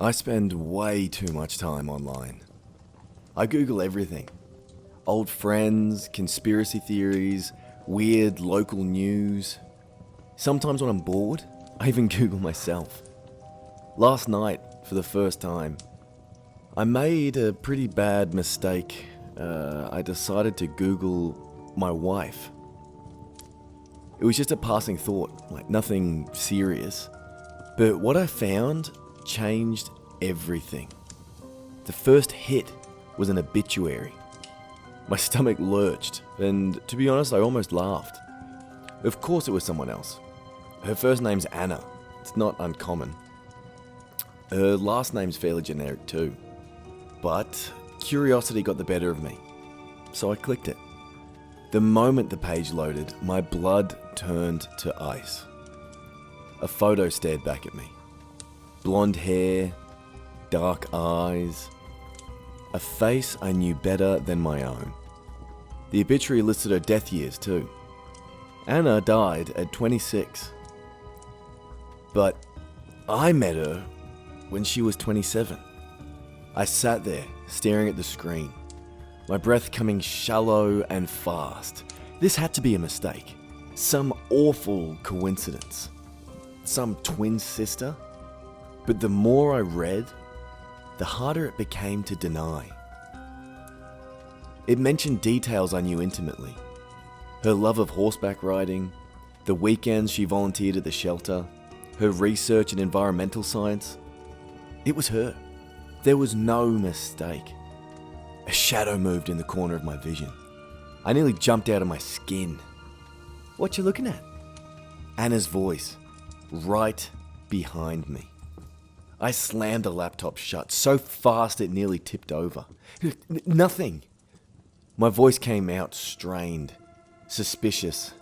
I spend way too much time online. I Google everything. Old friends, conspiracy theories, weird local news. Sometimes when I'm bored, I even Google myself. Last night, for the first time, I made a pretty bad mistake. I decided to Google my wife. It was just a passing thought, like nothing serious. But what I found changed everything. The first hit was an obituary. My stomach lurched, and to be honest, I almost laughed. Of course it was someone else. Her first name's Anna. It's not uncommon. Her last name's fairly generic too. But curiosity got the better of me, so I clicked it. The moment the page loaded, my blood turned to ice. A photo stared back at me. Blonde hair, dark eyes, a face I knew better than my own. The obituary listed her death years too. Anna died at 26. But I met her when she was 27. I sat there, staring at the screen, my breath coming shallow and fast. This had to be a mistake. Some awful coincidence. Some twin sister. But the more I read, the harder it became to deny. It mentioned details I knew intimately. Her love of horseback riding, the weekends she volunteered at the shelter, her research in environmental science. It was her. There was no mistake. A shadow moved in the corner of my vision. I nearly jumped out of my skin. "What you looking at?" Anna's voice, right behind me. I slammed the laptop shut so fast it nearly tipped over. Nothing. My voice came out strained, suspicious.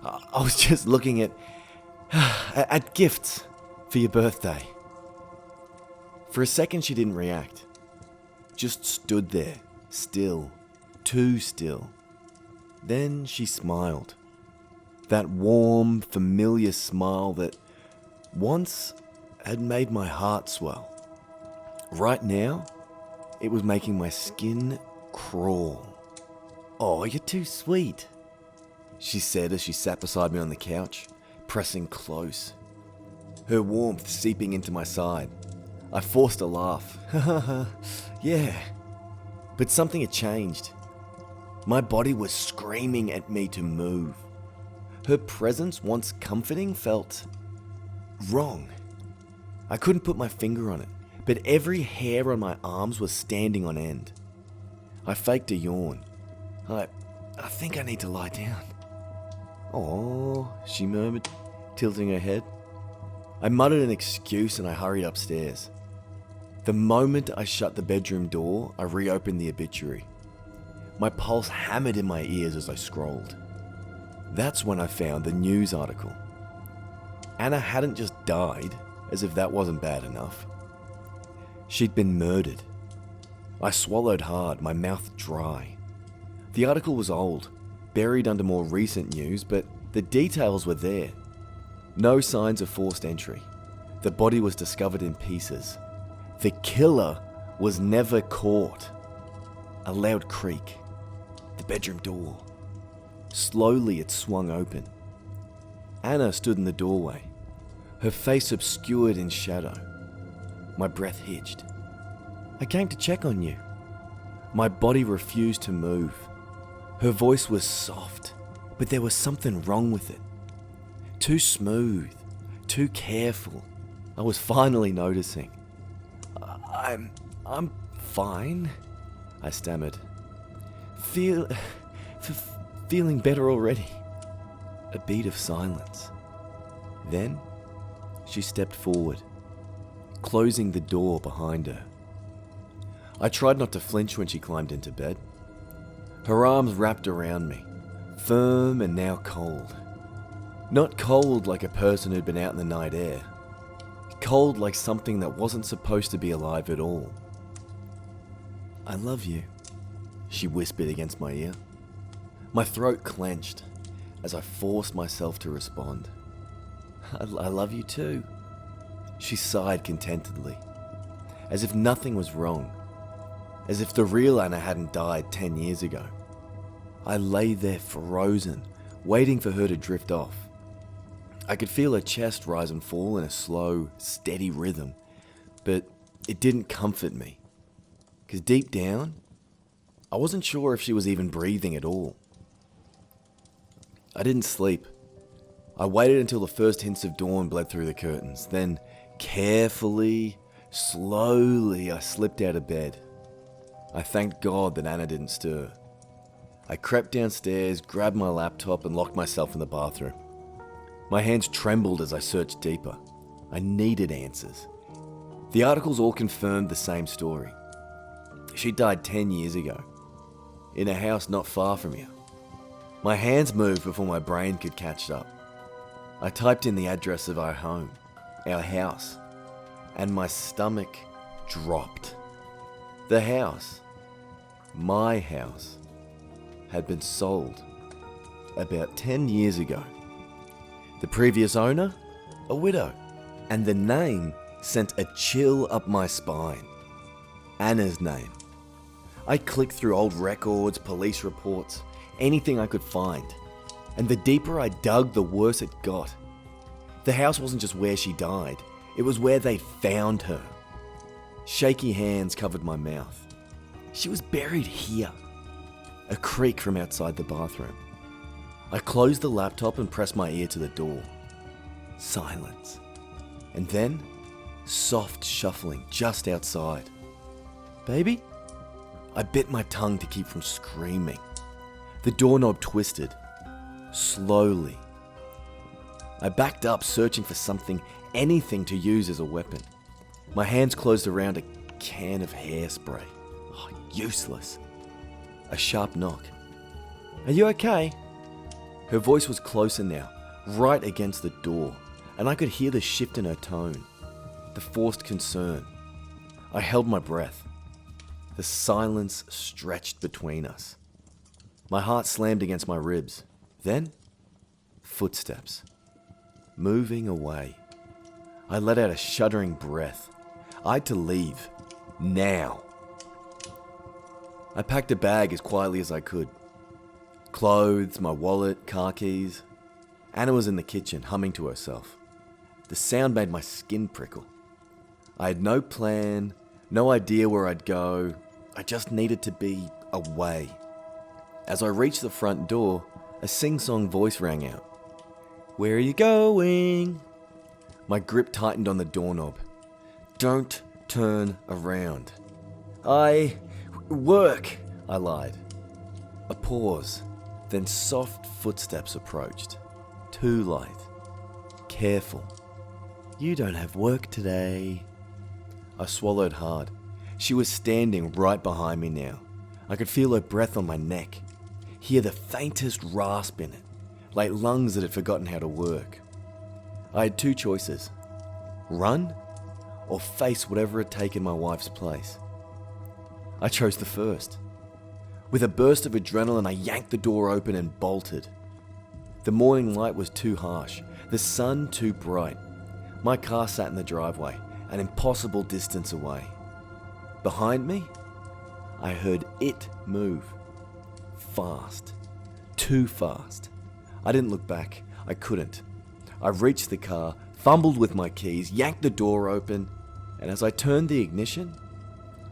I was just looking at gifts for your birthday. For a second she didn't react. Just stood there, still, too still. Then she smiled. That warm, familiar smile that once had made my heart swell. Right now, it was making my skin crawl. "Oh, you're too sweet," she said as she sat beside me on the couch, pressing close. Her warmth seeping into my side. I forced a laugh. Yeah. But something had changed. My body was screaming at me to move. Her presence, once comforting, felt wrong. I couldn't put my finger on it, but every hair on my arms was standing on end. I faked a yawn. I think I need to lie down. "Oh," she murmured, tilting her head. I muttered an excuse and I hurried upstairs. The moment I shut the bedroom door, I reopened the obituary. My pulse hammered in my ears as I scrolled. That's when I found the news article. Anna hadn't just died, as if that wasn't bad enough. She'd been murdered. I swallowed hard, my mouth dry. The article was old, buried under more recent news, but the details were there. No signs of forced entry. The body was discovered in pieces. The killer was never caught. A loud creak. The bedroom door. Slowly it swung open. Anna stood in the doorway, her face obscured in shadow. My breath hitched. "I came to check on you." My body refused to move. Her voice was soft, but there was something wrong with it. Too smooth, too careful. I was finally noticing. I'm fine," I stammered. Feeling better already." A beat of silence. Then she stepped forward, closing the door behind her. I tried not to flinch when she climbed into bed. Her arms wrapped around me, firm and now cold. Not cold like a person who'd been out in the night air. Cold like something that wasn't supposed to be alive at all. "I love you," she whispered against my ear. My throat clenched as I forced myself to respond. I love you too," she sighed contentedly. as if nothing was wrong, as if the real Anna hadn't died 10 years ago. I lay there frozen, waiting for her to drift off. I could feel her chest rise and fall in a slow, steady rhythm, but it didn't comfort me, because deep down, I wasn't sure if she was even breathing at all. I didn't sleep. I waited until the first hints of dawn bled through the curtains, then carefully, slowly, I slipped out of bed. I thanked God that Anna didn't stir. I crept downstairs, grabbed my laptop, and locked myself in the bathroom. My hands trembled as I searched deeper. I needed answers. The articles all confirmed the same story. She died 10 years ago, in a house not far from here. My hands moved before my brain could catch up. I typed in the address of our home, our house, and my stomach dropped. The house, my house, had been sold about 10 years ago. The previous owner, a widow, and the name sent a chill up my spine. Anna's name. I clicked through old records, police reports, anything I could find, and the deeper I dug, the worse it got. The house wasn't just where she died, it was where they found her. Shaky hands covered my mouth. She was buried here. A creak from outside the bathroom. I closed the laptop and pressed my ear to the door. Silence. And then, soft shuffling just outside. Baby? I bit my tongue to keep from screaming. The doorknob twisted. Slowly. I backed up, searching for something, anything to use as a weapon. My hands closed around a can of hairspray. Oh, useless. A sharp knock. Are you okay? Her voice was closer now, right against the door, and I could hear the shift in her tone, the forced concern. I held my breath. The silence stretched between us. My heart slammed against my ribs. Then, footsteps. Moving away. I let out a shuddering breath. I had to leave. Now. I packed a bag as quietly as I could. Clothes, my wallet, car keys. Anna was in the kitchen, humming to herself. The sound made my skin prickle. I had no plan, no idea where I'd go. I just needed to be away. As I reached the front door, a sing-song voice rang out. Where are you going? My grip tightened on the doorknob. Don't turn around. I work, I lied. A pause, then soft footsteps approached. Too light. Careful. You don't have work today. I swallowed hard. She was standing right behind me now. I could feel her breath on my neck, hear the faintest rasp in it, like lungs that had forgotten how to work. I had two choices. Run, or face whatever had taken my wife's place. I chose the first. With a burst of adrenaline, I yanked the door open and bolted. The morning light was too harsh, the sun too bright. My car sat in the driveway, an impossible distance away. Behind me, I heard it move. Fast. Too fast. I didn't look back. I couldn't. I reached the car, fumbled with my keys, yanked the door open, and as I turned the ignition,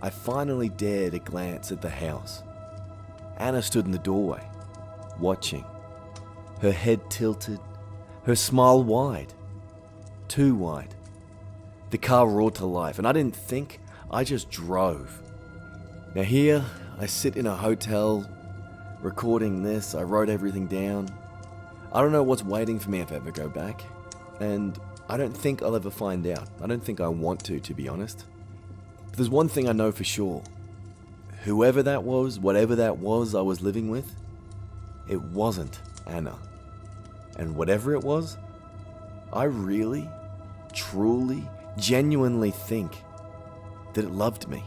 I finally dared a glance at the house. Anna stood in the doorway, watching. Her head tilted, her smile wide. Too wide. The car roared to life, and I didn't think, I just drove. Now here, I sit in a hotel, recording this, I wrote everything down. I don't know what's waiting for me if I ever go back, and I don't think I'll ever find out. I don't think I want to be honest. But there's one thing I know for sure. Whoever that was, whatever that was I was living with, it wasn't Anna. And whatever it was, I really, truly, genuinely think that it loved me.